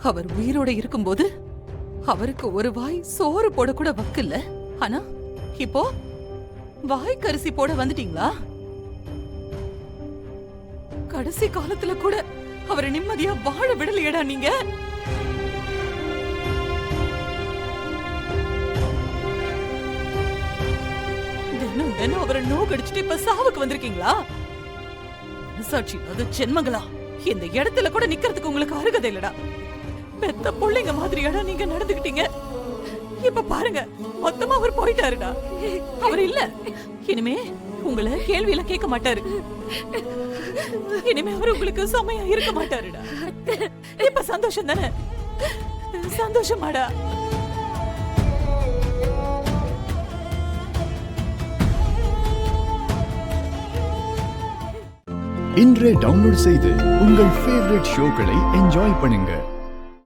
அவர் உயிரோட இருக்கும்போது அவருக்கு ஒரு வாய் சோறு போட கூட வக்கில்ல. ஆனா இப்போ வாய்க்கரிசி போட வந்துட்டீங்களா? கடைசி காலத்துல கூட அவரை நிம்மதியா வாழ விடலையடா நீங்க. தினம் தினம் அவரை நோக்கடிச்சுட்டு இப்ப சாவுக்கு வந்திருக்கீங்களா? மனசாட்சி அது ஜென்மங்களா, இந்த இடத்துல கூட நிக்கிறதுக்கு உங்களுக்கு அருகதை இல்லடா. பெத்த பிள்ளைங்க மாதிரியாடா நீங்க நடந்துக்கிட்டீங்க. இப்ப பாருங்க, மொத்தமா அவர் போயிட்டாருடா. அவர் இல்ல, இனிமே உங்களை கேள்வியில கேட்க மாட்டாரு. இனிமே அவர் உங்களுக்கு சமயா இருக்க மாட்டாருடா. இப்ப சந்தோஷம் தானே? சந்தோஷமாடா? இன்றே டவுன்லோட் செய்து உங்கள் ஃபேவரட் ஷோக்களை என்ஜாய் பண்ணுங்க.